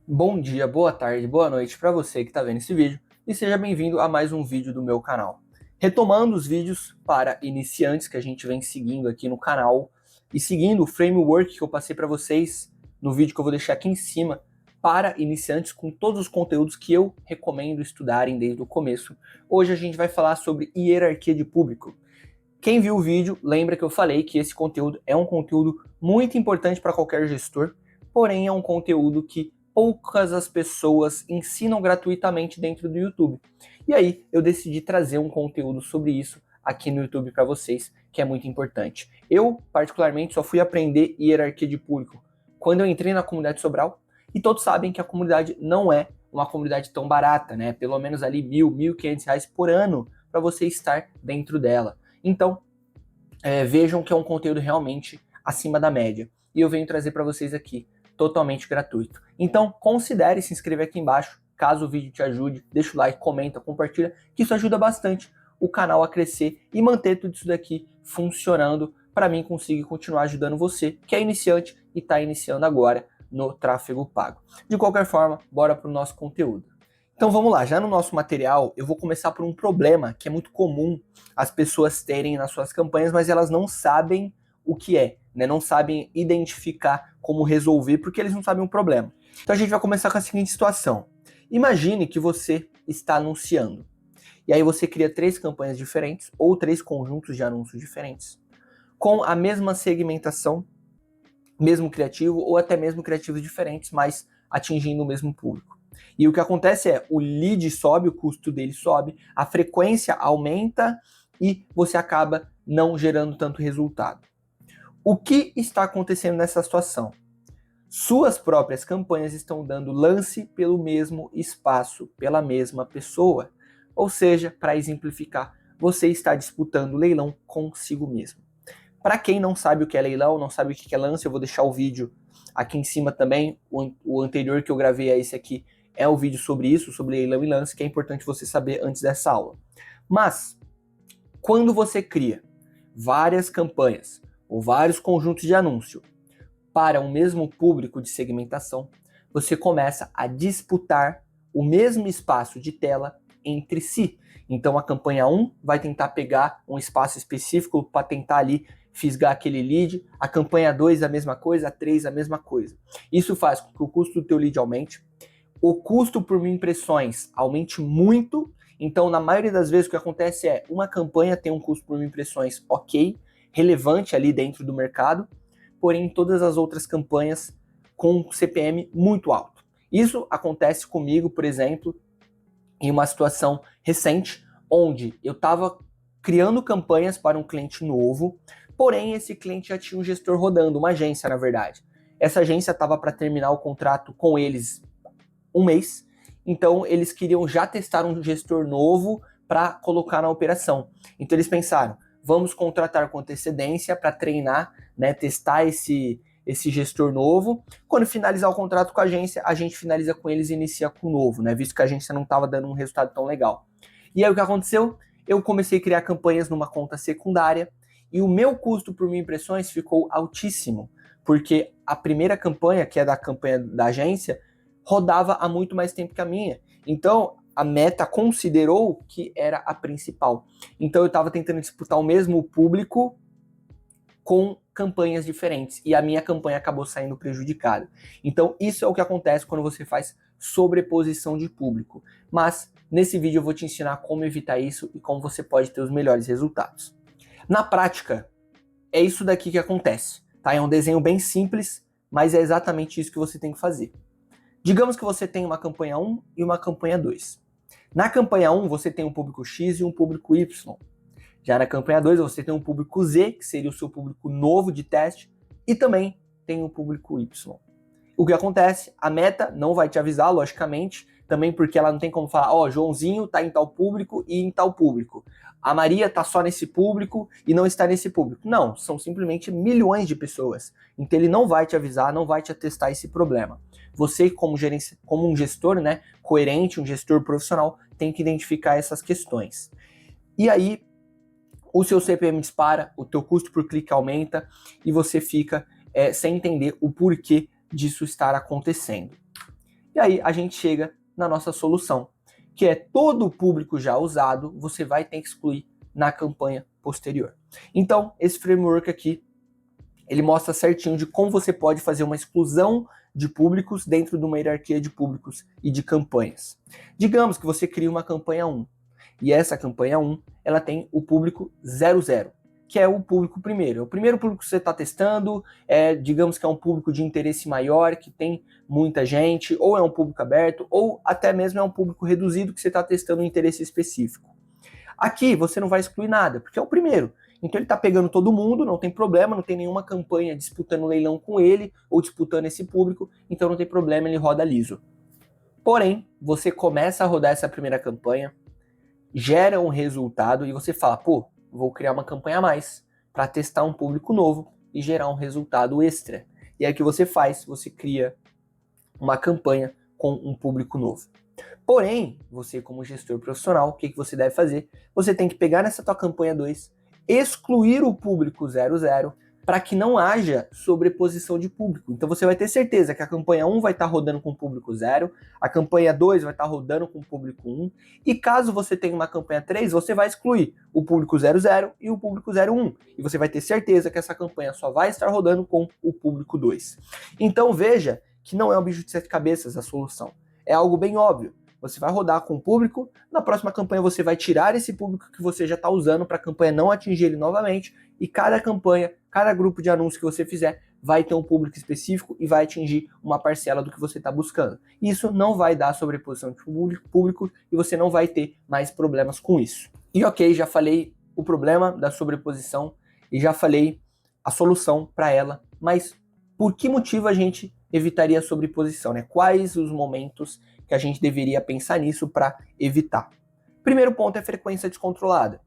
Bom dia, boa tarde, boa noite para você que está vendo esse vídeo e seja bem-vindo a mais um vídeo do meu canal. Retomando os vídeos para iniciantes que a gente vem seguindo aqui no canal e seguindo o framework que eu passei para vocês no vídeo que eu vou deixar aqui em cima para iniciantes com todos os conteúdos que eu recomendo estudarem desde o começo. Hoje a gente vai falar sobre hierarquia de público. Quem viu o vídeo lembra que eu falei que esse conteúdo é um conteúdo muito importante para qualquer gestor, porém é um conteúdo que poucas as pessoas ensinam gratuitamente dentro do YouTube. E aí eu decidi trazer um conteúdo sobre isso aqui no YouTube para vocês, que é muito importante. Eu, particularmente, só fui aprender hierarquia de público quando eu entrei na comunidade Sobral, e todos sabem que a comunidade não é uma comunidade tão barata, né? Pelo menos ali R$ 1.000, R$ 1.500 por ano para você estar dentro dela. Então, vejam que é um conteúdo realmente acima da média. E eu venho trazer para vocês aqui, totalmente gratuito. Então, considere se inscrever aqui embaixo, caso o vídeo te ajude. Deixa o like, comenta, compartilha, que isso ajuda bastante o canal a crescer e manter tudo isso daqui funcionando para mim conseguir continuar ajudando você, que é iniciante e está iniciando agora no tráfego pago. De qualquer forma, bora para o nosso conteúdo. Então vamos lá, já no nosso material eu vou começar por um problema que é muito comum as pessoas terem nas suas campanhas, mas elas não sabem o que é, né? Não sabem identificar como resolver porque eles não sabem o problema. Então a gente vai começar com a seguinte situação. Imagine que você está anunciando, e aí você cria 3 campanhas diferentes ou 3 conjuntos de anúncios diferentes, com a mesma segmentação, mesmo criativo ou até mesmo criativos diferentes, mas atingindo o mesmo público. E o que acontece é, o lead sobe, o custo dele sobe, a frequência aumenta e você acaba não gerando tanto resultado. O que está acontecendo nessa situação? Suas próprias campanhas estão dando lance pelo mesmo espaço, pela mesma pessoa. Ou seja, para exemplificar, você está disputando o leilão consigo mesmo. Para quem não sabe o que é leilão, não sabe o que é lance, eu vou deixar o vídeo aqui em cima também. O anterior que eu gravei é esse aqui, é o vídeo sobre isso, sobre leilão e lance, que é importante você saber antes dessa aula. Mas, quando você cria várias campanhas ou vários conjuntos de anúncio para o mesmo público de segmentação, você começa a disputar o mesmo espaço de tela entre si. Então a campanha 1 vai tentar pegar um espaço específico para tentar ali fisgar aquele lead, a campanha 2 a mesma coisa, a 3 a mesma coisa. Isso faz com que o custo do teu lead aumente, o custo por mil impressões aumente muito. Então, na maioria das vezes, o que acontece é uma campanha tem um custo por mil impressões ok, relevante ali dentro do mercado, porém todas as outras campanhas com CPM muito alto. Isso acontece comigo, por exemplo, em uma situação recente, onde eu estava criando campanhas para um cliente novo, porém esse cliente já tinha um gestor rodando, uma agência na verdade. Essa agência estava para terminar o contrato com eles um mês, então eles queriam já testar um gestor novo para colocar na operação. Então eles pensaram, vamos contratar com antecedência para treinar, né, testar esse gestor novo. Quando finalizar o contrato com a gente finaliza com eles e inicia com o novo, né, visto que a agência não estava dando um resultado tão legal. E aí o que aconteceu? Eu comecei a criar campanhas numa conta secundária e o meu custo por mil impressões ficou altíssimo, porque a primeira campanha, que é da campanha da agência, rodava há muito mais tempo que a minha. Então, a Meta considerou que era a principal. Então, eu estava tentando disputar o mesmo público com campanhas diferentes. E a minha campanha acabou saindo prejudicada. Então, isso é o que acontece quando você faz sobreposição de público. Mas, nesse vídeo eu vou te ensinar como evitar isso e como você pode ter os melhores resultados. Na prática, é isso daqui que acontece. Tá? É um desenho bem simples, mas é exatamente isso que você tem que fazer. Digamos que você tem uma campanha 1 e uma campanha 2. Na campanha 1, você tem um público X e um público Y. Já na campanha 2, você tem um público Z, que seria o seu público novo de teste, e também tem um público Y. O que acontece? A Meta não vai te avisar, logicamente, também porque ela não tem como falar, ó, Joãozinho tá em tal público e em tal público. A Maria tá só nesse público e não está nesse público. Não, são simplesmente milhões de pessoas. Então ele não vai te avisar, não vai te atestar esse problema. Você, como um gestor, né, coerente, um gestor profissional, tem que identificar essas questões. E aí, o seu CPM dispara, o teu custo por clique aumenta e você fica sem entender o porquê disso estar acontecendo. E aí a gente chega na nossa solução, que é todo o público já usado, você vai ter que excluir na campanha posterior. Então, esse framework aqui, ele mostra certinho de como você pode fazer uma exclusão de públicos dentro de uma hierarquia de públicos e de campanhas. Digamos que você cria uma campanha 1, e essa campanha 1, ela tem o público 00, que é o público primeiro. É o primeiro público que você está testando, digamos que é um público de interesse maior, que tem muita gente, ou é um público aberto, ou até mesmo é um público reduzido que você está testando um interesse específico. Aqui você não vai excluir nada, porque é o primeiro. Então ele está pegando todo mundo, não tem problema, não tem nenhuma campanha disputando leilão com ele, ou disputando esse público, então não tem problema, ele roda liso. Porém, você começa a rodar essa primeira campanha, gera um resultado e você fala, pô, vou criar uma campanha a mais para testar um público novo e gerar um resultado extra. E aí o que você faz? Você cria uma campanha com um público novo. Porém, você como gestor profissional, o que você deve fazer? Você tem que pegar nessa tua campanha 2, excluir o público 00 para que não haja sobreposição de público. Então você vai ter certeza que a campanha 1 vai estar rodando com o público 0, a campanha 2 vai estar rodando com o público 1, e caso você tenha uma campanha 3, você vai excluir o público 00 e o público 01, e você vai ter certeza que essa campanha só vai estar rodando com o público 2. Então veja que não é um bicho de 7 cabeças a solução, é algo bem óbvio. Você vai rodar com o público, na próxima campanha você vai tirar esse público que você já está usando para a campanha não atingir ele novamente, e cada campanha, cada grupo de anúncios que você fizer vai ter um público específico e vai atingir uma parcela do que você está buscando. Isso não vai dar sobreposição de público e você não vai ter mais problemas com isso. E ok, já falei o problema da sobreposição e já falei a solução para ela, mas por que motivo a gente evitaria a sobreposição, né? Quais os momentos que a gente deveria pensar nisso para evitar? Primeiro ponto é frequência descontrolada.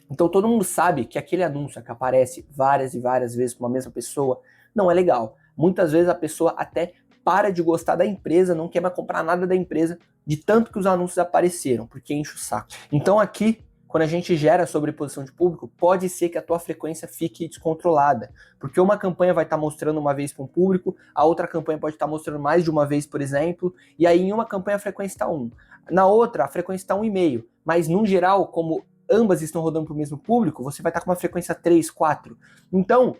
Então todo mundo sabe que aquele anúncio que aparece várias e várias vezes com uma mesma pessoa não é legal. Muitas vezes a pessoa até para de gostar da empresa, não quer mais comprar nada da empresa, de tanto que os anúncios apareceram, porque enche o saco. Então aqui, quando a gente gera sobreposição de público, pode ser que a tua frequência fique descontrolada, porque uma campanha vai estar mostrando uma vez para um público, a outra campanha pode estar mostrando mais de uma vez, por exemplo, e aí em uma campanha a frequência está 1, na outra a frequência está 1,5, mas no geral, como ambas estão rodando para o mesmo público, você vai estar com uma frequência 3, 4. Então,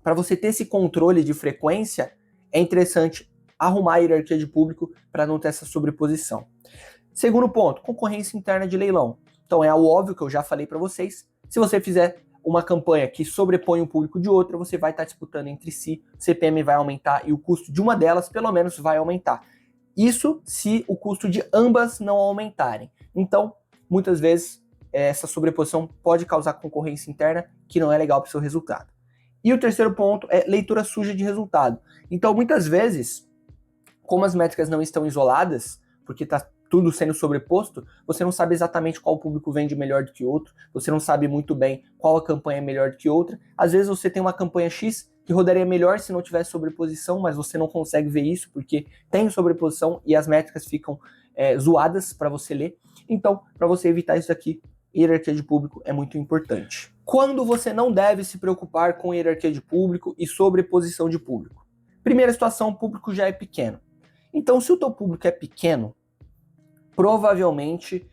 para você ter esse controle de frequência, é interessante arrumar a hierarquia de público para não ter essa sobreposição. Segundo ponto, concorrência interna de leilão. Então é o óbvio que eu já falei para vocês. Se você fizer uma campanha que sobrepõe um público de outra, você vai estar disputando entre si, o CPM vai aumentar e o custo de uma delas, pelo menos, vai aumentar. Isso se o custo de ambas não aumentarem. Então, muitas vezes, essa sobreposição pode causar concorrência interna, que não é legal para o seu resultado. E o terceiro ponto é leitura suja de resultado. Então, muitas vezes, como as métricas não estão isoladas, porque está tudo sendo sobreposto, você não sabe exatamente qual público vende melhor do que outro, você não sabe muito bem qual a campanha é melhor do que outra. Às vezes você tem uma campanha X que rodaria melhor se não tivesse sobreposição, mas você não consegue ver isso porque tem sobreposição e as métricas ficam zoadas para você ler. Então, para você evitar isso aqui, hierarquia de público é muito importante. Quando você não deve se preocupar com hierarquia de público e sobreposição de público? Primeira situação, o público já é pequeno. Então, se o teu público é pequeno, provavelmente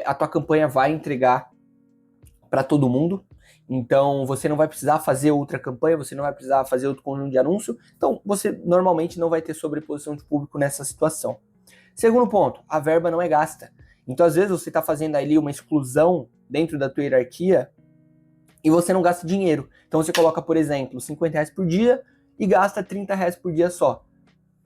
a tua campanha vai entregar para todo mundo. Então, você não vai precisar fazer outra campanha, você não vai precisar fazer outro conjunto de anúncio. Então, você normalmente não vai ter sobreposição de público nessa situação. Segundo ponto, a verba não é gasta. Então, às vezes, você está fazendo ali uma exclusão dentro da tua hierarquia e você não gasta dinheiro. Então, você coloca, por exemplo, R$50 por dia e gasta R$30 por dia só.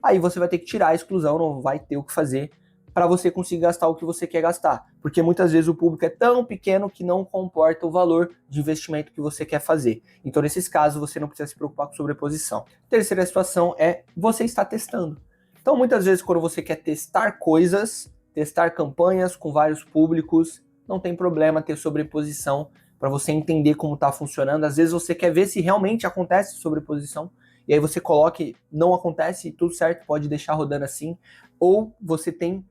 Aí você vai ter que tirar a exclusão, não vai ter o que fazer para você conseguir gastar o que você quer gastar. Porque muitas vezes o público é tão pequeno que não comporta o valor de investimento que você quer fazer. Então, nesses casos, você não precisa se preocupar com sobreposição. Terceira situação é você estar testando. Então, muitas vezes, quando você quer testar coisas, testar campanhas com vários públicos, não tem problema ter sobreposição para você entender como está funcionando. Às vezes você quer ver se realmente acontece sobreposição, e aí você coloca e não acontece, e tudo certo, pode deixar rodando assim. Ou você tem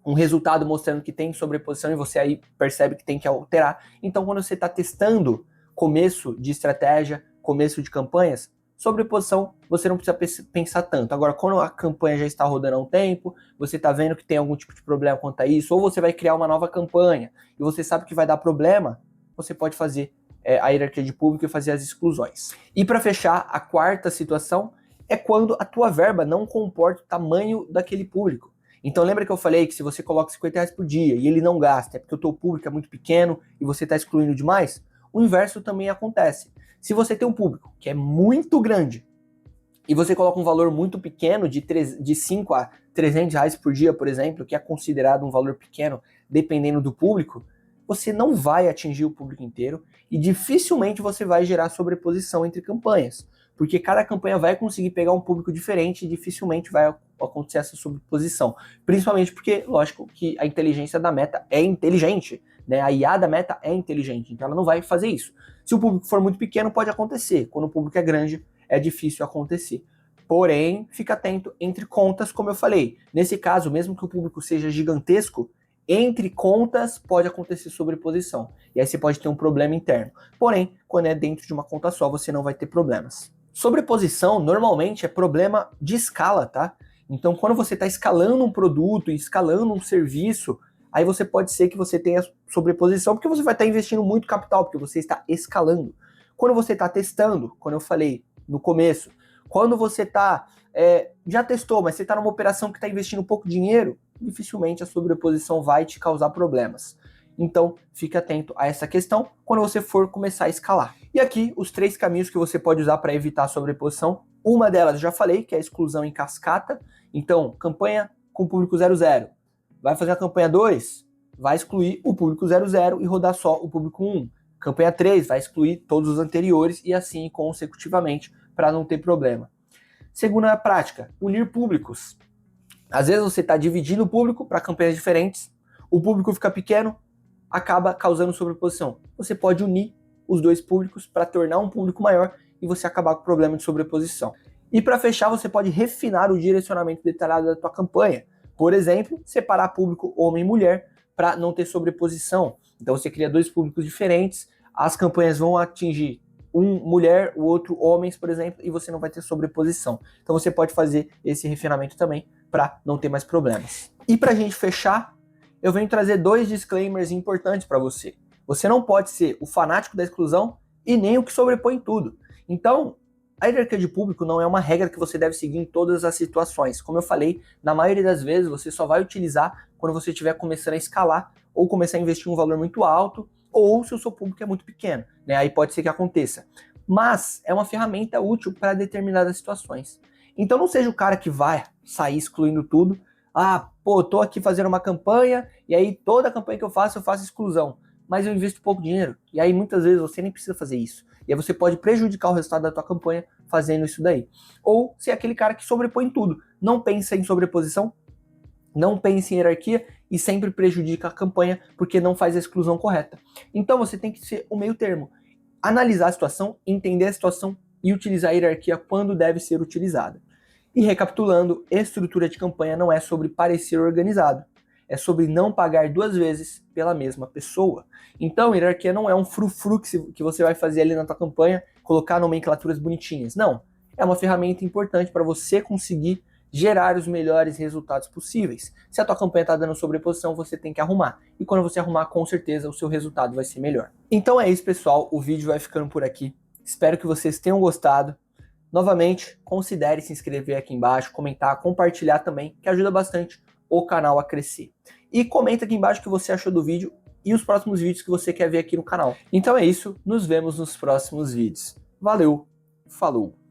um resultado mostrando que tem sobreposição e você aí percebe que tem que alterar. Então, quando você está testando começo de estratégia, começo de campanhas, sobreposição você não precisa pensar tanto. Agora, quando a campanha já está rodando há um tempo, você está vendo que tem algum tipo de problema quanto a isso, ou você vai criar uma nova campanha e você sabe que vai dar problema, você pode fazer a hierarquia de público e fazer as exclusões. E para fechar, a quarta situação é quando a tua verba não comporta o tamanho daquele público. Então lembra que eu falei que se você coloca R$50 por dia e ele não gasta, é porque o teu público é muito pequeno e você está excluindo demais? O inverso também acontece. Se você tem um público que é muito grande e você coloca um valor muito pequeno de 5 a R$300 por dia, por exemplo, que é considerado um valor pequeno dependendo do público, você não vai atingir o público inteiro e dificilmente você vai gerar sobreposição entre campanhas, porque cada campanha vai conseguir pegar um público diferente e dificilmente vai acontecer essa sobreposição, principalmente porque, lógico, que a inteligência da Meta é inteligente, né? A IA da Meta é inteligente, então ela não vai fazer isso. Se o público for muito pequeno, pode acontecer. Quando o público é grande, é difícil acontecer. Porém, fica atento entre contas, como eu falei. Nesse caso, mesmo que o público seja gigantesco, entre contas pode acontecer sobreposição. E aí você pode ter um problema interno. Porém, quando é dentro de uma conta só, você não vai ter problemas. Sobreposição, normalmente, é problema de escala, tá? Então, quando você está escalando um produto, escalando um serviço, aí você pode ser que você tenha sobreposição, porque você vai estar investindo muito capital, porque você está escalando. Quando você está testando, quando eu falei no começo, quando você está já testou, mas você está numa operação que está investindo pouco dinheiro, dificilmente a sobreposição vai te causar problemas. Então, fique atento a essa questão quando você for começar a escalar. E aqui, os 3 caminhos que você pode usar para evitar a sobreposição. Uma delas, eu já falei, que é a exclusão em cascata. Então, campanha com público 00. Vai fazer a campanha 2, vai excluir o público 00 e rodar só o público 1. Campanha 3 vai excluir todos os anteriores e assim consecutivamente para não ter problema. Segunda prática, unir públicos. Às vezes você está dividindo o público para campanhas diferentes, o público fica pequeno, acaba causando sobreposição. Você pode unir os 2 públicos para tornar um público maior e você acabar com o problema de sobreposição. E para fechar, você pode refinar o direcionamento detalhado da tua campanha. Por exemplo, separar público homem e mulher para não ter sobreposição. Então você cria 2 públicos diferentes, as campanhas vão atingir um mulher, o outro homens, por exemplo, e você não vai ter sobreposição. Então você pode fazer esse refinamento também para não ter mais problemas. E para a gente fechar, eu venho trazer 2 disclaimers importantes para você. Você não pode ser o fanático da exclusão e nem o que sobrepõe tudo. Então, a hierarquia de público não é uma regra que você deve seguir em todas as situações. Como eu falei, na maioria das vezes você só vai utilizar quando você estiver começando a escalar ou começar a investir um valor muito alto ou se o seu público é muito pequeno, né? Aí pode ser que aconteça. Mas é uma ferramenta útil para determinadas situações. Então não seja o cara que vai sair excluindo tudo. Ah, pô, tô aqui fazendo uma campanha e aí toda campanha que eu faço exclusão. Mas eu invisto pouco dinheiro. E aí muitas vezes você nem precisa fazer isso. E aí você pode prejudicar o resultado da tua campanha fazendo isso daí. Ou ser aquele cara que sobrepõe tudo. Não pensa em sobreposição, não pense em hierarquia e sempre prejudica a campanha porque não faz a exclusão correta. Então você tem que ser o meio termo. Analisar a situação, entender a situação e utilizar a hierarquia quando deve ser utilizada. E recapitulando, estrutura de campanha não é sobre parecer organizado. É sobre não pagar 2 vezes pela mesma pessoa. Então, hierarquia não é um frufru que você vai fazer ali na tua campanha, colocar nomenclaturas bonitinhas. Não. É uma ferramenta importante para você conseguir gerar os melhores resultados possíveis. Se a tua campanha está dando sobreposição, você tem que arrumar. E quando você arrumar, com certeza, o seu resultado vai ser melhor. Então é isso, pessoal. O vídeo vai ficando por aqui. Espero que vocês tenham gostado. Novamente, considere se inscrever aqui embaixo, comentar, compartilhar também, que ajuda bastante o canal a crescer. E comenta aqui embaixo o que você achou do vídeo e os próximos vídeos que você quer ver aqui no canal. Então é isso, nos vemos nos próximos vídeos. Valeu, falou!